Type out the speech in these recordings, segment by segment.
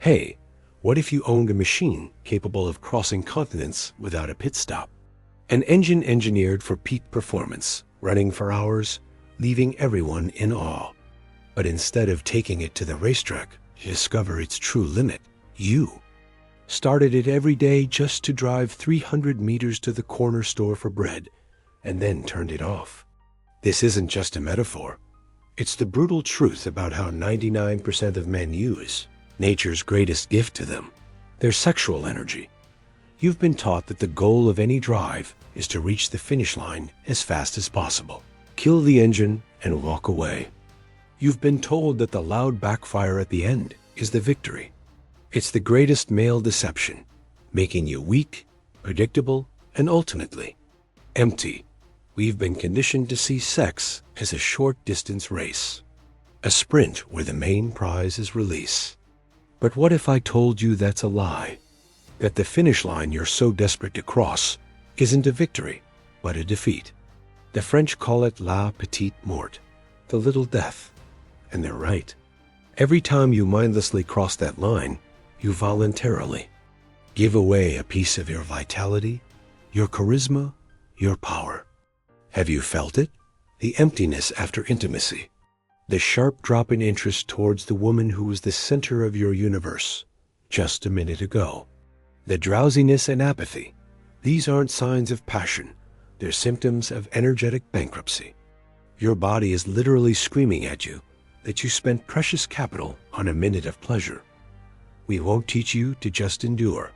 Hey, what if you owned a machine capable of crossing continents without a pit stop? An engine engineered for peak performance, running for hours, leaving everyone in awe. But instead of taking it to the racetrack to discover its true limit, you started it every day just to drive 300 meters to the corner store for bread, and then turned it off. This isn't just a metaphor. It's the brutal truth about how 99% of men use nature's greatest gift to them, their sexual energy. You've been taught that the goal of any drive is to reach the finish line as fast as possible, kill the engine, and walk away. You've been told that the loud backfire at the end is the victory. It's the greatest male deception, making you weak, predictable, and ultimately empty. We've been conditioned to see sex as a short-distance race, a sprint where the main prize is release. But what if I told you that's a lie? That the finish line you're so desperate to cross isn't a victory, but a defeat. The French call it la petite mort, the little death. And they're right. Every time you mindlessly cross that line, you voluntarily give away a piece of your vitality, your charisma, your power. Have you felt it? The emptiness after intimacy. The sharp drop in interest towards the woman who was the center of your universe just a minute ago. The drowsiness and apathy. These aren't signs of passion. They're symptoms of energetic bankruptcy. Your body is literally screaming at you that you spent precious capital on a minute of pleasure. We won't teach you to just endure.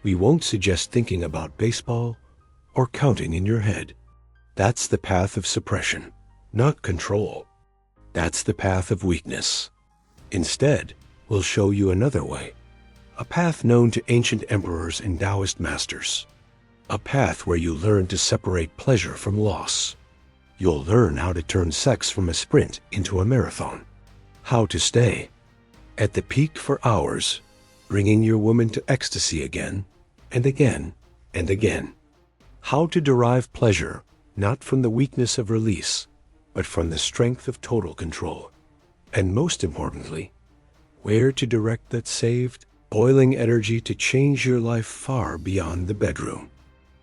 We won't suggest thinking about baseball or counting in your head. That's the path of suppression, not control. That's the path of weakness. Instead, we'll show you another way, a path known to ancient emperors and Taoist masters, a path where you learn to separate pleasure from loss. You'll learn how to turn sex from a sprint into a marathon, how to stay at the peak for hours, bringing your woman to ecstasy again and again and again, how to derive pleasure not from the weakness of release, but from the strength of total control. And most importantly, where to direct that saved, boiling energy to change your life far beyond the bedroom.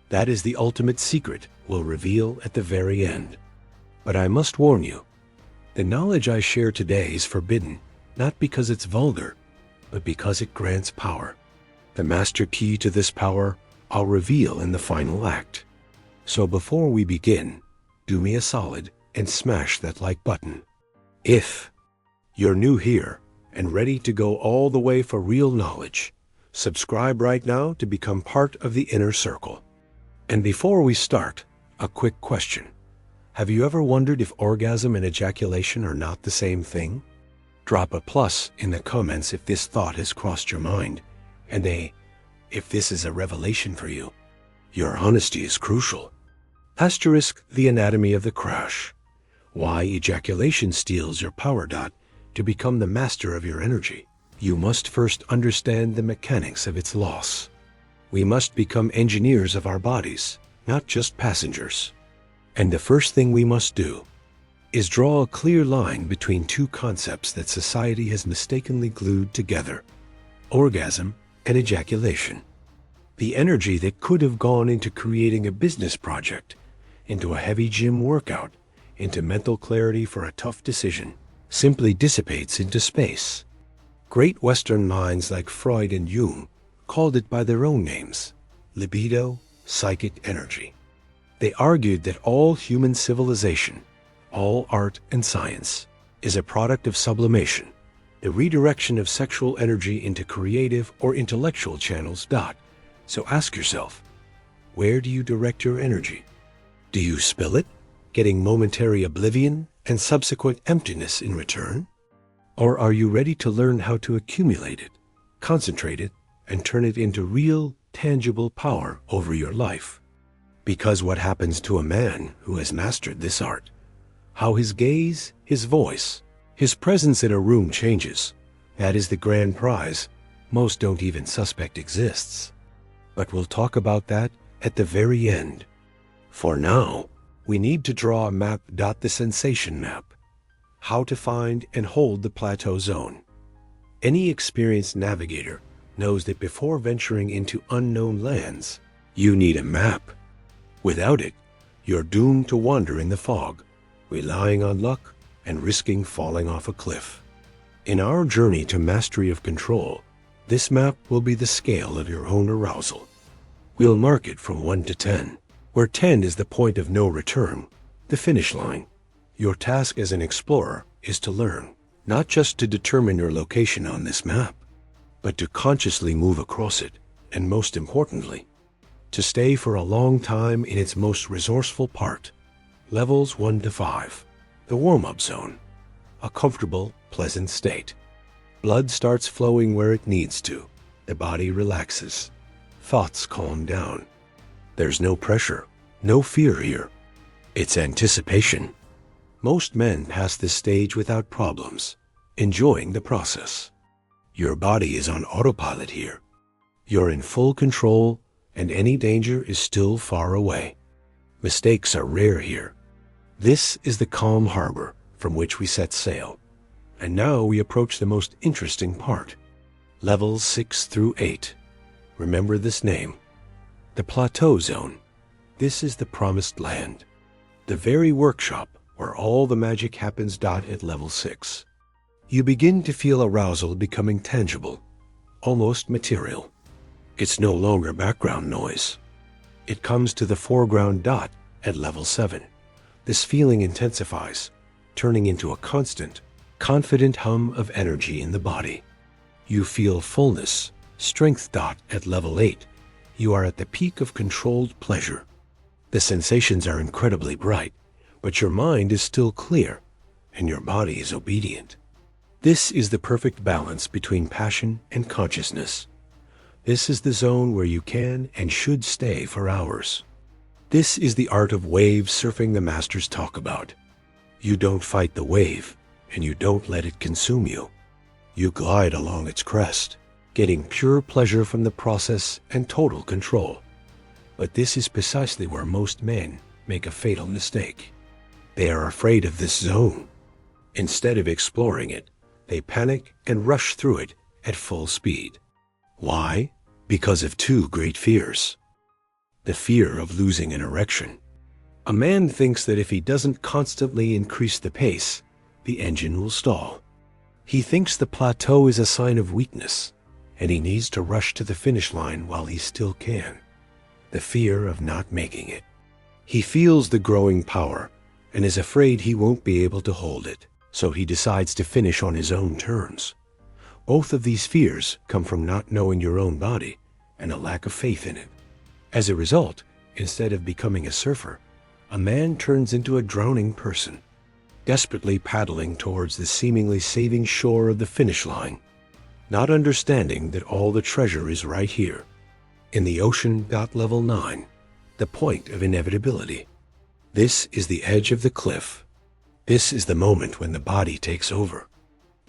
That is the ultimate secret we'll reveal at the very end. But I must warn you, the knowledge I share today is forbidden, not because it's vulgar, but because it grants power. The master key to this power I'll reveal in the final act. So before we begin, do me a solid and smash that like button. If you're new here and ready to go all the way for real knowledge, subscribe right now to become part of the inner circle. And before we start, a quick question. Have you ever wondered if orgasm and ejaculation are not the same thing? Drop a plus in the comments if this thought has crossed your mind, and if this is a revelation for you. Your honesty is crucial. Asterisk the anatomy of the crash. Why ejaculation steals your power dot to become the master of your energy. You must first understand the mechanics of its loss. We must become engineers of our bodies, not just passengers. And the first thing we must do is draw a clear line between two concepts that society has mistakenly glued together: orgasm and ejaculation. The energy that could have gone into creating a business project, into a heavy gym workout, into mental clarity for a tough decision, simply dissipates into space. Great Western minds like Freud and Jung called it by their own names: libido, psychic energy. They argued that all human civilization, all art and science, is a product of sublimation, the redirection of sexual energy into creative or intellectual channels. So ask yourself, where do you direct your energy? Do you spill it, getting momentary oblivion and subsequent emptiness in return? Or are you ready to learn how to accumulate it, concentrate it, and turn it into real, tangible power over your life? Because what happens to a man who has mastered this art, how his gaze, his voice, his presence in a room changes, that is the grand prize most don't even suspect exists. But we'll talk about that at the very end. For now, we need to draw a map. The sensation map. How to find and hold the plateau zone. Any experienced navigator knows that before venturing into unknown lands, you need a map. Without it, you're doomed to wander in the fog, relying on luck and risking falling off a cliff. In our journey to mastery of control, this map will be the scale of your own arousal. We'll mark it from 1 to 10, where 10 is the point of no return, the finish line. Your task as an explorer is to learn, not just to determine your location on this map, but to consciously move across it, and most importantly, to stay for a long time in its most resourceful part. Levels 1 to 5, the warm-up zone, a comfortable, pleasant state. Blood starts flowing where it needs to. The body relaxes. Thoughts calm down. There's no pressure, no fear here. It's anticipation. Most men pass this stage without problems, enjoying the process. Your body is on autopilot here. You're in full control, and any danger is still far away. Mistakes are rare here. This is the calm harbor from which we set sail. And now we approach the most interesting part. Levels 6 through 8. Remember this name. The Plateau Zone. This is the promised land. The very workshop where all the magic happens. At level 6. You begin to feel arousal becoming tangible, almost material. It's no longer background noise. It comes to the foreground. At level 7. This feeling intensifies, turning into a constant, confident hum of energy in the body. You feel fullness, strength. At level 8, you are at the peak of controlled pleasure. The sensations are incredibly bright, but your mind is still clear, and your body is obedient. This is the perfect balance between passion and consciousness. This is the zone where you can and should stay for hours. This is the art of wave surfing the masters talk about. You don't fight the wave, and you don't let it consume you. You glide along its crest, getting pure pleasure from the process and total control. But this is precisely where most men make a fatal mistake. They are afraid of this zone. Instead of exploring it, they panic and rush through it at full speed. Why? Because of two great fears. The fear of losing an erection. A man thinks that if he doesn't constantly increase the pace, the engine will stall. He thinks the plateau is a sign of weakness, and he needs to rush to the finish line while he still can. The fear of not making it. He feels the growing power and is afraid he won't be able to hold it, so he decides to finish on his own terms. Both of these fears come from not knowing your own body and a lack of faith in it. As a result, instead of becoming a surfer, a man turns into a drowning person, desperately paddling towards the seemingly saving shore of the finish line, not understanding that all the treasure is right here, in the ocean. Level 9, the point of inevitability. This is the edge of the cliff. This is the moment when the body takes over.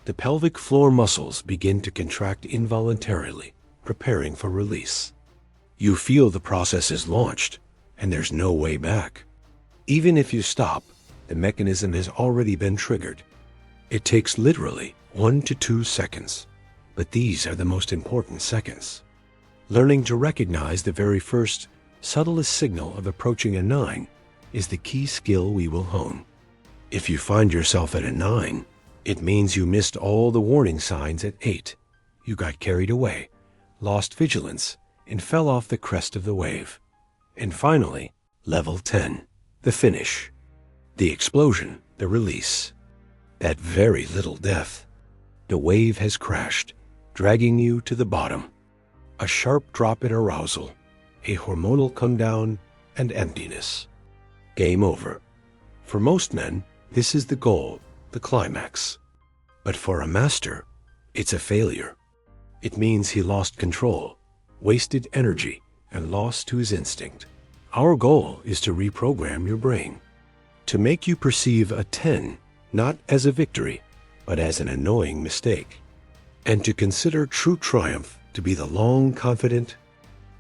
The pelvic floor muscles begin to contract involuntarily, preparing for release. You feel the process is launched, and there's no way back. Even if you stop, the mechanism has already been triggered. It takes literally 1 to 2 seconds, but these are the most important seconds. Learning to recognize the very first, subtlest signal of approaching a 9 is the key skill we will hone. If you find yourself at a 9, it means you missed all the warning signs at 8. You got carried away, lost vigilance, and fell off the crest of the wave. And finally, level 10, the finish. The explosion, the release. That very little death. The wave has crashed, dragging you to the bottom. A sharp drop in arousal, a hormonal come down, and emptiness. Game over. For most men, this is the goal, the climax. But for a master, it's a failure. It means he lost control, wasted energy, and lost to his instinct. Our goal is to reprogram your brain, to make you perceive a 10 not as a victory, but as an annoying mistake, and to consider true triumph to be the long, confident,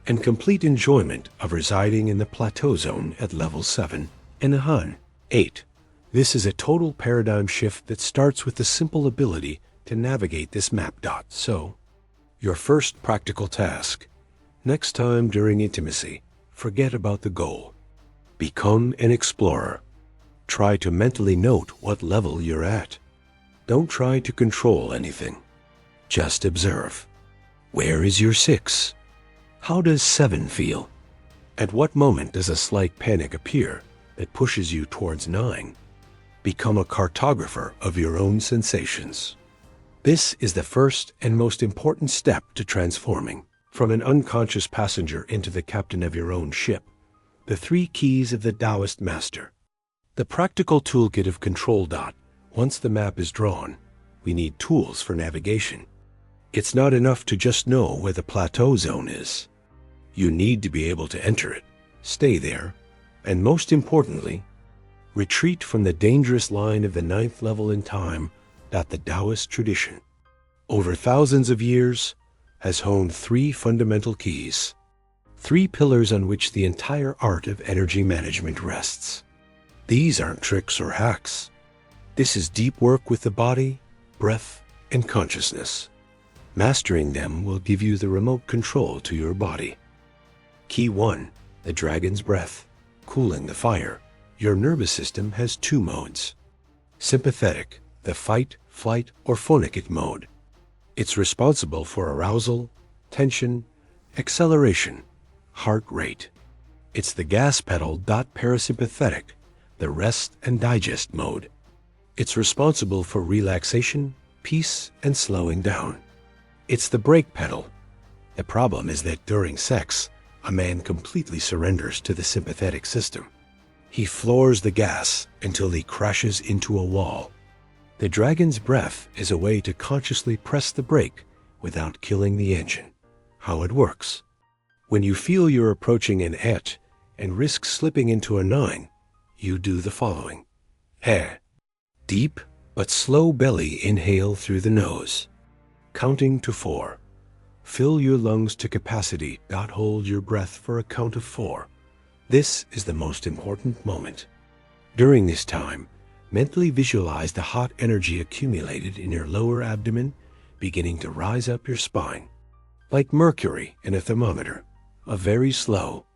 and complete enjoyment of residing in the plateau zone at level 7 and a hun 8. This is a total paradigm shift that starts with the simple ability to navigate this map. So, your first practical task. Next time during intimacy, forget about the goal. Become an explorer. Try to mentally note what level you're at. Don't try to control anything. Just observe. Where is your 6? How does 7 feel? At what moment does a slight panic appear that pushes you towards 9? Become a cartographer of your own sensations. This is the first and most important step to transforming from an unconscious passenger into the captain of your own ship. The 3 keys of the Taoist master. The practical toolkit of control. Once the map is drawn, we need tools for navigation. It's not enough to just know where the plateau zone is. You need to be able to enter it, stay there, and most importantly, retreat from the dangerous line of the 9th level in time that the Taoist tradition, over thousands of years, has honed 3 fundamental keys, 3 pillars on which the entire art of energy management rests. These aren't tricks or hacks. This is deep work with the body, breath, and consciousness. Mastering them will give you the remote control to your body. Key 1, the dragon's breath, cooling the fire. Your nervous system has 2 modes. Sympathetic, the fight, flight, or phonic mode. It's responsible for arousal, tension, acceleration, heart rate. It's the gas pedal. Parasympathetic, the rest and digest mode. It's responsible for relaxation, peace, and slowing down. It's the brake pedal. The problem is that during sex, a man completely surrenders to the sympathetic system. He floors the gas until he crashes into a wall. The dragon's breath is a way to consciously press the brake without killing the engine. How it works. When you feel you're approaching an 8 and risk slipping into a 9, you do the following. Deep but slow belly inhale through the nose. Counting to 4. Fill your lungs to capacity. Hold your breath for a count of 4. This is the most important moment. During this time, mentally visualize the hot energy accumulated in your lower abdomen beginning to rise up your spine. Like mercury in a thermometer, a very slow,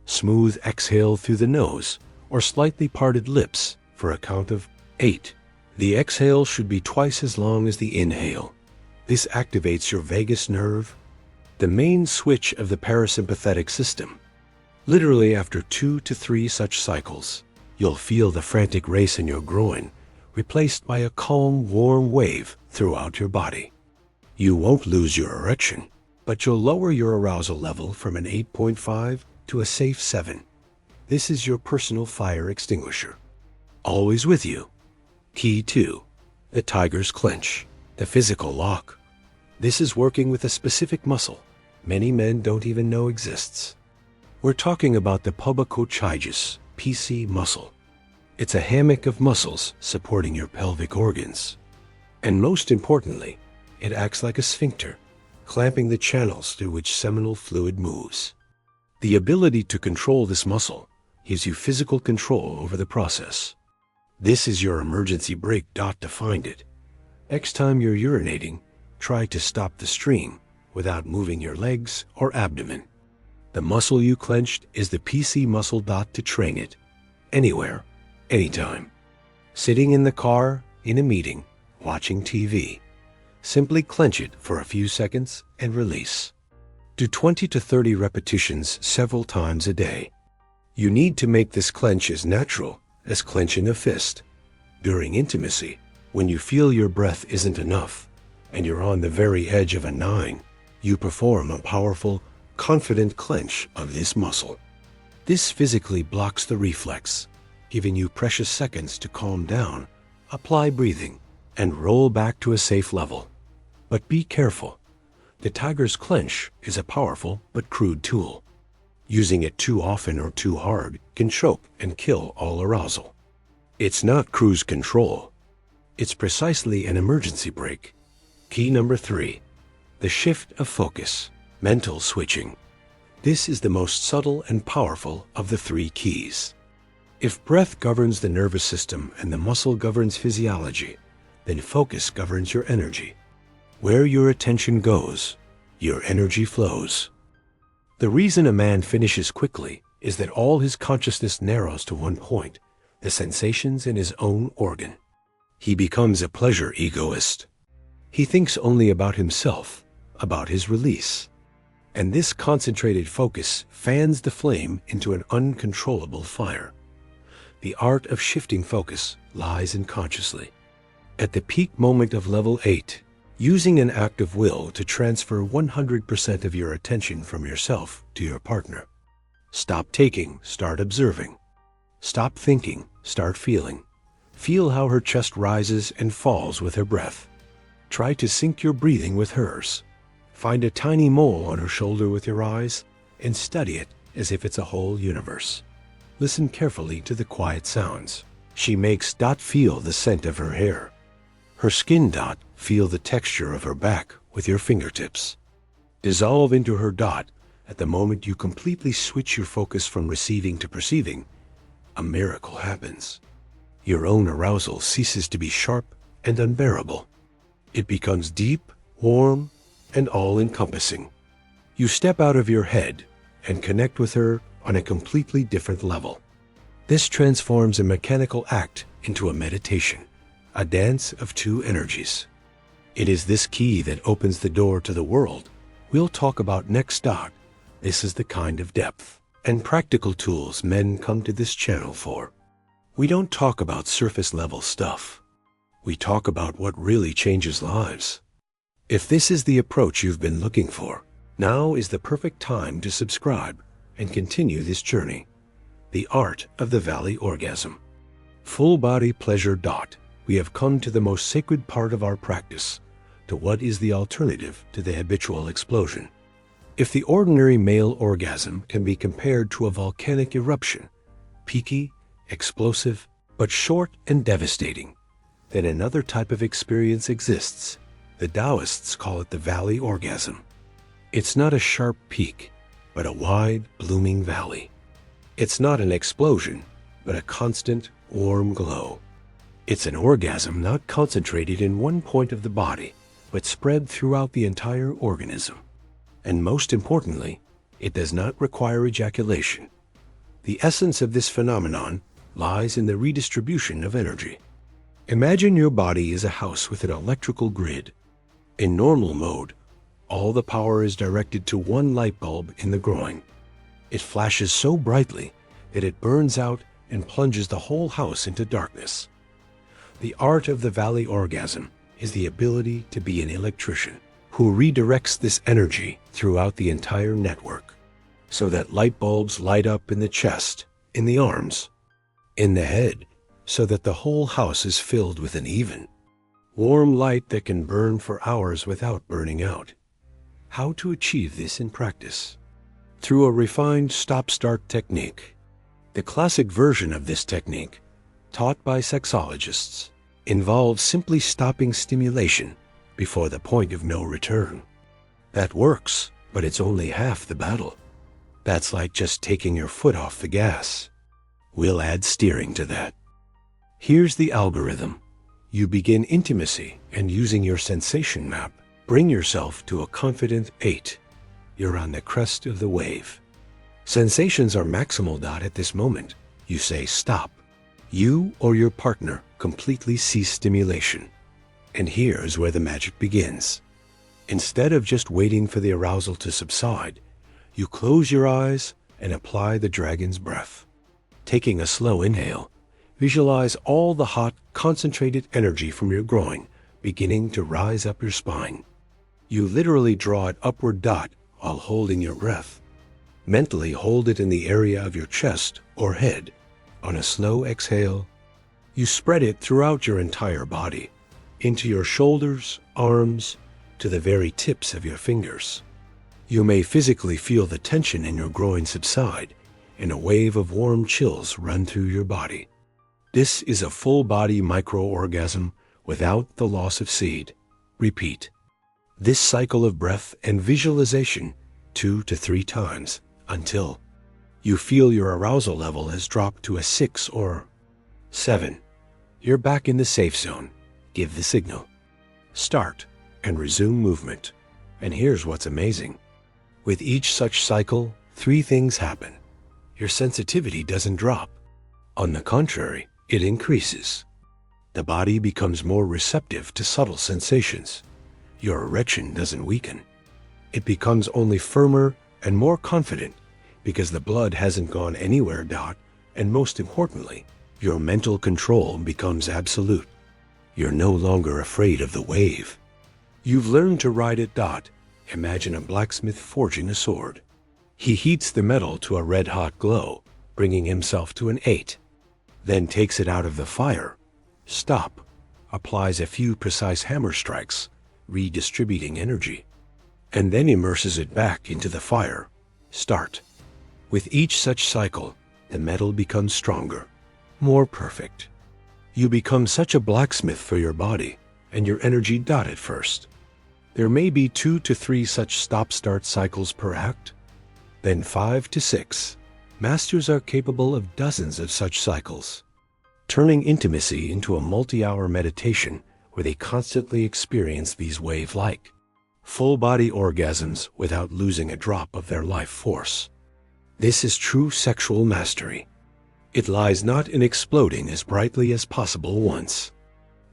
smooth exhale through the nose or slightly parted lips for a count of 8. The exhale should be twice as long as the inhale. This activates your vagus nerve, the main switch of the parasympathetic system. Literally after 2 to 3 such cycles, you'll feel the frantic race in your groin replaced by a calm, warm wave throughout your body. You won't lose your erection, but you'll lower your arousal level from an 8.5 to a safe 7. This is your personal fire extinguisher. Always with you. Key 2. The tiger's clench, the physical lock. This is working with a specific muscle many men don't even know exists. We're talking about the pubicochaetus, PC muscle. It's a hammock of muscles supporting your pelvic organs. And most importantly, it acts like a sphincter, clamping the channels through which seminal fluid moves. The ability to control this muscle gives you physical control over the process. This is your emergency brake. To find it. Next time you're urinating, try to stop the stream without moving your legs or abdomen. The muscle you clenched is the PC muscle. To train it. Anywhere, anytime. Sitting in the car, in a meeting, watching TV. Simply clench it for a few seconds and release. Do 20 to 30 repetitions several times a day. You need to make this clench as natural as clenching a fist. During intimacy, when you feel your breath isn't enough and you're on the very edge of a 9, you perform a powerful, confident clench of this muscle. This physically blocks the reflex, giving you precious seconds to calm down, apply breathing, and roll back to a safe level. But be careful. The tiger's clench is a powerful but crude tool. Using it too often or too hard can choke and kill all arousal. It's not cruise control. It's precisely an emergency brake. Key number 3. The shift of focus, mental switching. This is the most subtle and powerful of the 3 keys. If breath governs the nervous system and the muscle governs physiology, then focus governs your energy. Where your attention goes, your energy flows. The reason a man finishes quickly is that all his consciousness narrows to one point, the sensations in his own organ. He becomes a pleasure egoist. He thinks only about himself, about his release. And this concentrated focus fans the flame into an uncontrollable fire. The art of shifting focus lies in consciously. At the peak moment of level 8, using an act of will to transfer 100% of your attention from yourself to your partner. Stop taking, start observing. Stop thinking, start feeling. Feel how her chest rises and falls with her breath. Try to sync your breathing with hers. Find a tiny mole on her shoulder with your eyes and study it as if it's a whole universe. Listen carefully to the quiet sounds she makes. Feel the scent of her hair. Her skin. Feel the texture of her back with your fingertips. Dissolve into her. At the moment you completely switch your focus from receiving to perceiving, a miracle happens. Your own arousal ceases to be sharp and unbearable. It becomes deep, warm, and all-encompassing. You step out of your head and connect with her on a completely different level. This transforms a mechanical act into a meditation, a dance of two energies. It is this key that opens the door to the world we'll talk about next. This is the kind of depth and practical tools men come to this channel for. We don't talk about surface-level stuff. We talk about what really changes lives. If this is the approach you've been looking for, now is the perfect time to subscribe and continue this journey. The art of the Valley Orgasm. Full body pleasure. We have come to the most sacred part of our practice, to what is the alternative to the habitual explosion. If the ordinary male orgasm can be compared to a volcanic eruption, peaky, explosive, but short and devastating, then another type of experience exists. The Taoists call it the Valley Orgasm. It's not a sharp peak, but a wide, blooming valley. It's not an explosion, but a constant, warm glow. It's an orgasm not concentrated in one point of the body, but spread throughout the entire organism. And most importantly, it does not require ejaculation. The essence of this phenomenon lies in the redistribution of energy. Imagine your body is a house with an electrical grid. In normal mode, all the power is directed to one light bulb in the groin. It flashes so brightly that it burns out and plunges the whole house into darkness. The art of the Valley Orgasm is the ability to be an electrician who redirects this energy throughout the entire network, so that light bulbs light up in the chest, in the arms, in the head, so that the whole house is filled with an even, warm light that can burn for hours without burning out. How to achieve this in practice? Through a refined stop-start technique. The classic version of this technique, taught by sexologists, involves simply stopping stimulation before the point of no return. That works, but it's only half the battle. That's like just taking your foot off the gas. We'll add steering to that. Here's the algorithm. You begin intimacy and using your sensation map, bring yourself to a confident 8. You're on the crest of the wave. Sensations are maximal. At this moment, you say stop. You or your partner completely cease stimulation. And here's where the magic begins. Instead of just waiting for the arousal to subside, you close your eyes and apply the dragon's breath. Taking a slow inhale, visualize all the hot, concentrated energy from your groin beginning to rise up your spine. You literally draw it upward. While holding your breath. Mentally hold it in the area of your chest or head. On a slow exhale, you spread it throughout your entire body, into your shoulders, arms, to the very tips of your fingers. You may physically feel the tension in your groin subside, and a wave of warm chills run through your body. This is a full-body micro-orgasm without the loss of seed. Repeat this cycle of breath and visualization 2 to 3 times until you feel your arousal level has dropped to a 6 or 7. You're back in the safe zone. give the signal. Start and resume movement. And here's what's amazing. With each such cycle, 3 things happen. Your sensitivity doesn't drop. On the contrary, it increases. The body becomes more receptive to subtle sensations. Your erection doesn't weaken. It becomes only firmer and more confident because the blood hasn't gone anywhere. And most importantly, your mental control becomes absolute. You're no longer afraid of the wave. You've learned to ride it. Imagine a blacksmith forging a sword. He heats the metal to a red-hot glow, bringing himself to an 8. Then takes it out of the fire. Stop. Applies a few precise hammer strikes, redistributing energy. And then immerses it back into the fire. Start. With each such cycle, the metal becomes stronger, more perfect. You become such a blacksmith for your body and your energy. At first, there may be 2 to 3 such stop-start cycles per act. Then 5 to 6. Masters are capable of dozens of such cycles, turning intimacy into a multi-hour meditation where they constantly experience these wave-like, full-body orgasms without losing a drop of their life force. This is true sexual mastery. It lies not in exploding as brightly as possible once,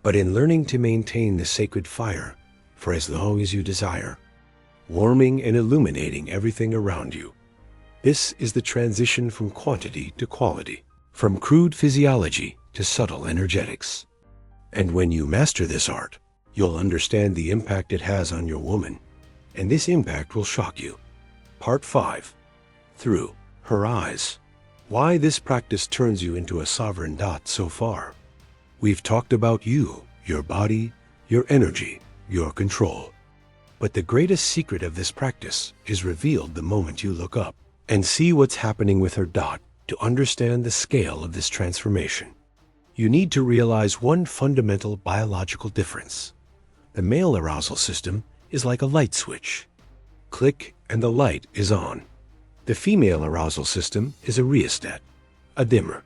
but in learning to maintain the sacred fire for as long as you desire, warming and illuminating everything around you. This is the transition from quantity to quality, from crude physiology to subtle energetics. And when you master this art, you'll understand the impact it has on your woman, and this impact will shock you. Part 5. Through her eyes. Why this practice turns you into a sovereign. So far, we've talked about you, your body, your energy, your control. But the greatest secret of this practice is revealed the moment you look up and see what's happening with her. To understand the scale of this transformation, you need to realize one fundamental biological difference. The male arousal system is like a light switch. Click and the light is on. The female arousal system is a rheostat, a dimmer.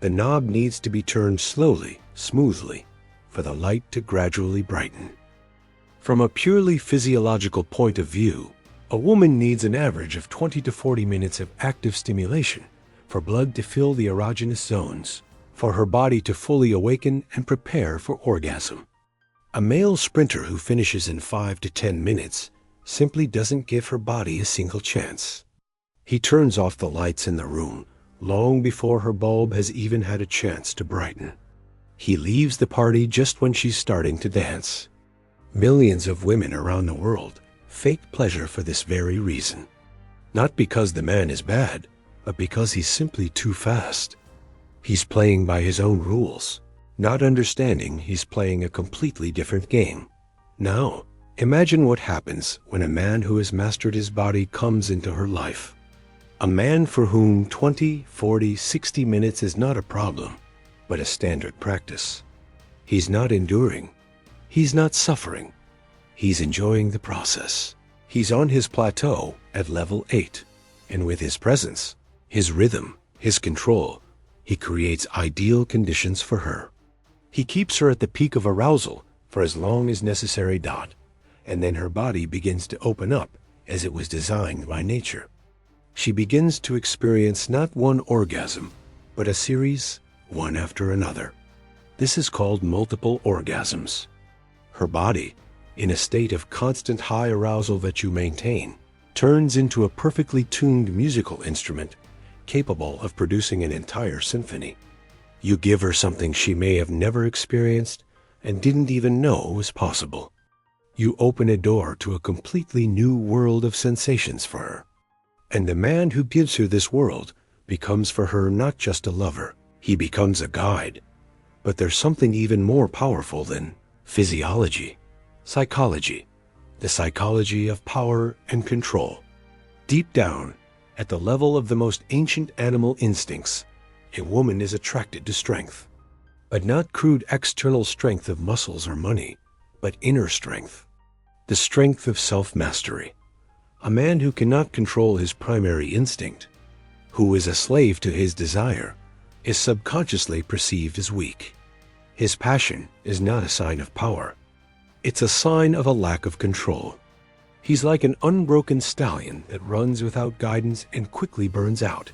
The knob needs to be turned slowly, smoothly, for the light to gradually brighten. From a purely physiological point of view, a woman needs an average of 20 to 40 minutes of active stimulation for blood to fill the erogenous zones, for her body to fully awaken and prepare for orgasm. A male sprinter who finishes in 5 to 10 minutes simply doesn't give her body a single chance. He turns off the lights in the room long before her bulb has even had a chance to brighten. He leaves the party just when she's starting to dance. Millions of women around the world fake pleasure for this very reason. Not because the man is bad, but because he's simply too fast. He's playing by his own rules, not understanding he's playing a completely different game. Now, imagine what happens when a man who has mastered his body comes into her life. A man for whom 20, 40, 60 minutes is not a problem, but a standard practice. He's not enduring. He's not suffering. He's enjoying the process. He's on his plateau at level 8, and with his presence, his rhythm, his control, he creates ideal conditions for her. He keeps her at the peak of arousal for as long as necessary. And then her body begins to open up as it was designed by nature. She begins to experience not one orgasm, but a series, one after another. This is called multiple orgasms. Her body, in a state of constant high arousal that you maintain, turns into a perfectly tuned musical instrument capable of producing an entire symphony. You give her something she may have never experienced and didn't even know was possible. You open a door to a completely new world of sensations for her. And the man who gives her this world becomes for her not just a lover, he becomes a guide. But there's something even more powerful than physiology, psychology, the psychology of power and control. Deep down, at the level of the most ancient animal instincts, a woman is attracted to strength. But not crude external strength of muscles or money, but inner strength. The strength of self-mastery. A man who cannot control his primary instinct, who is a slave to his desire, is subconsciously perceived as weak. His passion is not a sign of power. It's a sign of a lack of control. He's like an unbroken stallion that runs without guidance and quickly burns out.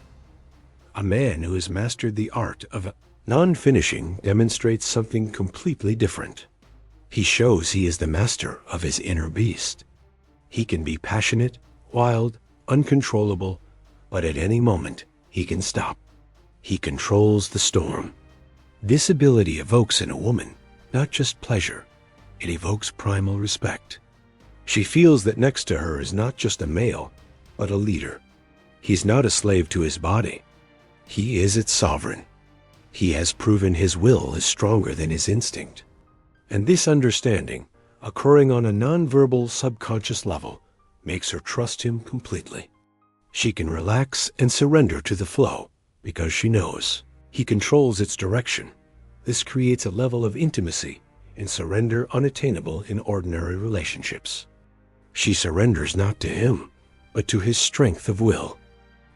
A man who has mastered the art of non-finishing demonstrates something completely different. He shows he is the master of his inner beast. He can be passionate, wild, uncontrollable, but at any moment he can stop. He controls the storm. This ability evokes in a woman not just pleasure, it evokes primal respect. She feels that next to her is not just a male, but a leader. He's not a slave to his body. He is its sovereign. He has proven his will is stronger than his instinct. And this understanding, occurring on a non-verbal subconscious level, makes her trust him completely. She can relax and surrender to the flow because she knows he controls its direction. This creates a level of intimacy and surrender unattainable in ordinary relationships. She surrenders not to him, but to his strength of will.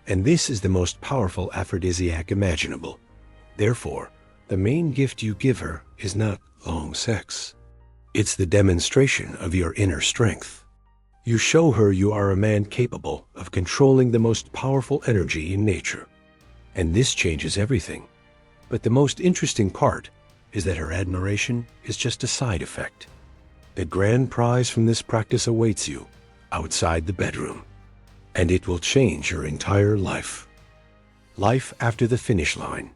And this is the most powerful aphrodisiac imaginable. Therefore, the main gift you give her is not long sex. It's the demonstration of your inner strength. You show her you are a man capable of controlling the most powerful energy in nature. And this changes everything. But the most interesting part is that her admiration is just a side effect. The grand prize from this practice awaits you outside the bedroom, and it will change your entire life. Life after the finish line,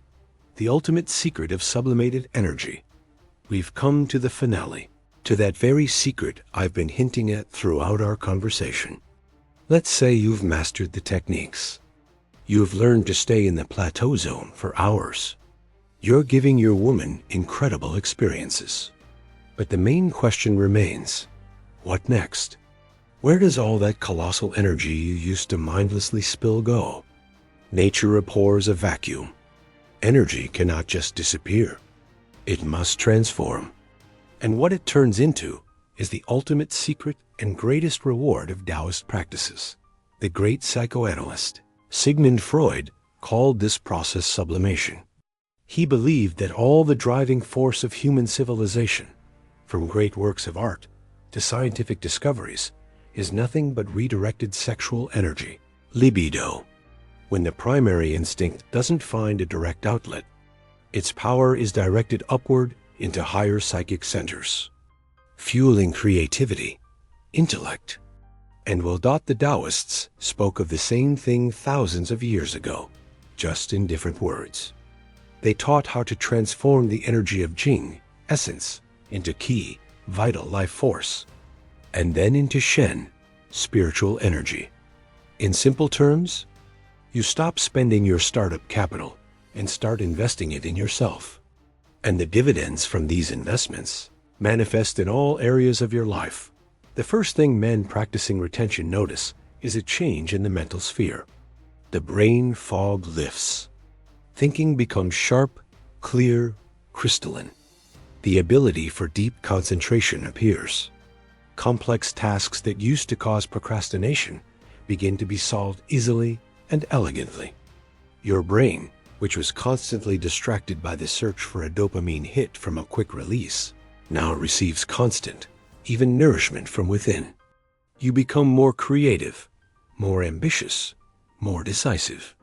the ultimate secret of sublimated energy. We've come to the finale, to that very secret I've been hinting at throughout our conversation. Let's say you've mastered the techniques. You've learned to stay in the plateau zone for hours. You're giving your woman incredible experiences. But the main question remains, what next? Where does all that colossal energy you used to mindlessly spill go? Nature abhors a vacuum. Energy cannot just disappear. It must transform. And what it turns into is the ultimate secret and greatest reward of Taoist practices. The great psychoanalyst, Sigmund Freud, called this process sublimation. He believed that all the driving force of human civilization, from great works of art to scientific discoveries, is nothing but redirected sexual energy, libido. When the primary instinct doesn't find a direct outlet, its power is directed upward into higher psychic centers, fueling creativity, intellect. And the Taoists spoke of the same thing thousands of years ago, just in different words. They taught how to transform the energy of Jing, essence, into Qi, vital life force, and then into Shen, spiritual energy. In simple terms, you stop spending your startup capital and start investing it in yourself. And the dividends from these investments manifest in all areas of your life. The first thing men practicing retention notice is a change in the mental sphere. The brain fog lifts. Thinking becomes sharp, clear, crystalline. The ability for deep concentration appears. Complex tasks that used to cause procrastination begin to be solved easily and elegantly. Your brain, which was constantly distracted by the search for a dopamine hit from a quick release, now receives constant, even nourishment from within. You become more creative, more ambitious, more decisive.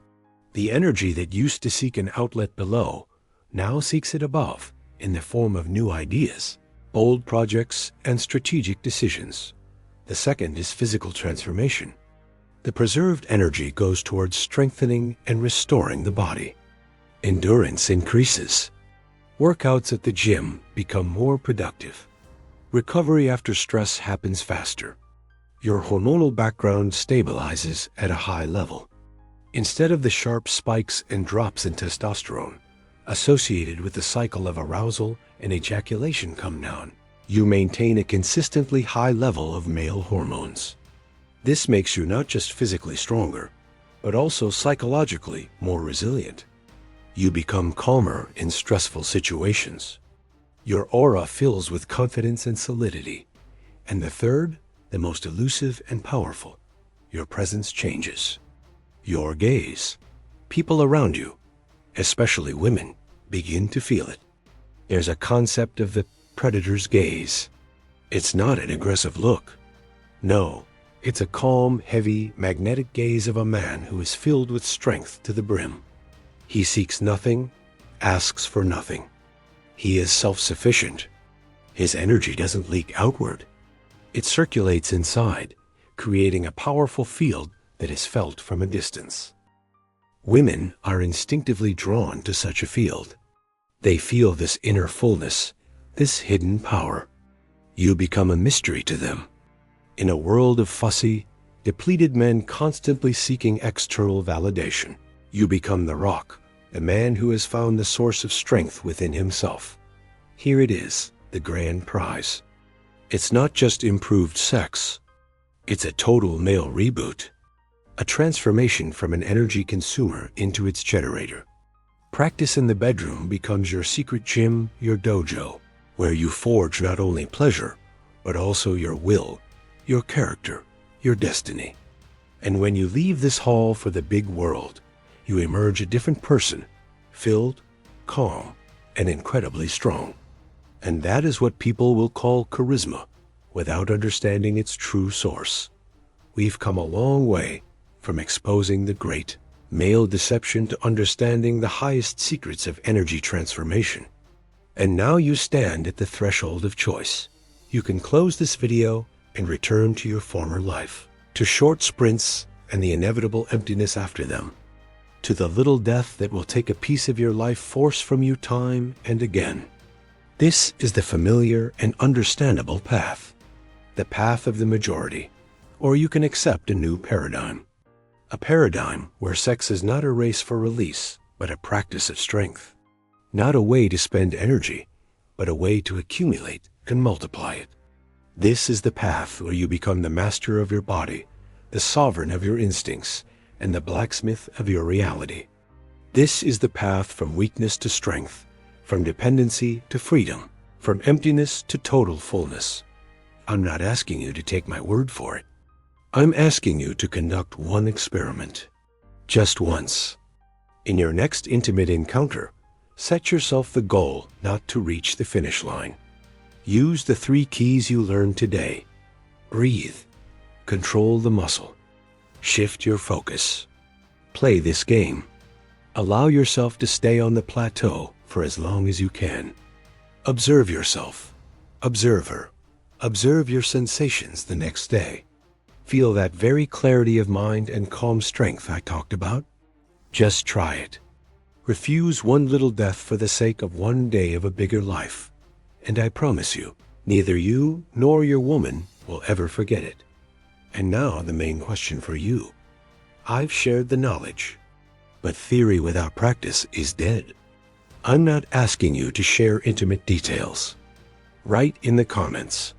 The energy that used to seek an outlet below now seeks it above in the form of new ideas, bold projects, and strategic decisions. The second is physical transformation. The preserved energy goes towards strengthening and restoring the body. Endurance increases. Workouts at the gym become more productive. Recovery after stress happens faster. Your hormonal background stabilizes at a high level. Instead of the sharp spikes and drops in testosterone associated with the cycle of arousal and ejaculation come down, you maintain a consistently high level of male hormones. This makes you not just physically stronger, but also psychologically more resilient. You become calmer in stressful situations. Your aura fills with confidence and solidity. And the third, the most elusive and powerful, your presence changes. Your gaze. People around you, especially women, begin to feel it. There's a concept of the predator's gaze. It's not an aggressive look. No, it's a calm, heavy, magnetic gaze of a man who is filled with strength to the brim. He seeks nothing, asks for nothing. He is self-sufficient. His energy doesn't leak outward. It circulates inside, creating a powerful field that is felt from a distance. Women are instinctively drawn to such a field. They feel this inner fullness, this hidden power. You become a mystery to them. In a world of fussy, depleted men constantly seeking external validation, you become the rock, the man who has found the source of strength within himself. Here it is, the grand prize. It's not just improved sex. It's a total male reboot. A transformation from an energy consumer into its generator. Practice in the bedroom becomes your secret gym, your dojo, where you forge not only pleasure, but also your will, your character, your destiny. And when you leave this hall for the big world, you emerge a different person, filled, calm, and incredibly strong. And that is what people will call charisma, without understanding its true source. We've come a long way from exposing the great male deception to understanding the highest secrets of energy transformation. And now you stand at the threshold of choice. You can close this video and return to your former life, to short sprints and the inevitable emptiness after them, to the little death that will take a piece of your life force from you time and again. This is the familiar and understandable path, the path of the majority, or you can accept a new paradigm. A paradigm where sex is not a race for release, but a practice of strength. Not a way to spend energy, but a way to accumulate and multiply it. This is the path where you become the master of your body, the sovereign of your instincts, and the blacksmith of your reality. This is the path from weakness to strength, from dependency to freedom, from emptiness to total fullness. I'm not asking you to take my word for it. I'm asking you to conduct one experiment, just once. In your next intimate encounter, set yourself the goal not to reach the finish line. Use the 3 keys you learned today. Breathe, control the muscle, shift your focus. Play this game. Allow yourself to stay on the plateau for as long as you can. Observe yourself. Observe her. Observe your sensations the next day. Feel that very clarity of mind and calm strength I talked about? Just try it. Refuse one little death for the sake of one day of a bigger life. And I promise you, neither you nor your woman will ever forget it. And now the main question for you. I've shared the knowledge, but theory without practice is dead. I'm not asking you to share intimate details. Write in the comments.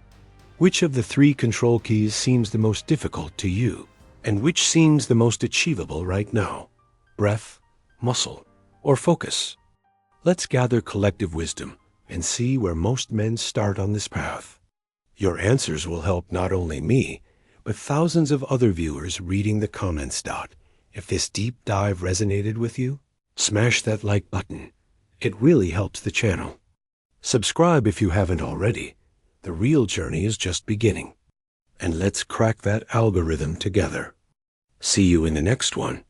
Which of the 3 control keys seems the most difficult to you, and which seems the most achievable right now? Breath, muscle, or focus? Let's gather collective wisdom and see where most men start on this path. Your answers will help not only me, but thousands of other viewers reading the comments. If this deep dive resonated with you, smash that like button. It really helps the channel. Subscribe if you haven't already. The real journey is just beginning. And let's crack that algorithm together. See you in the next one.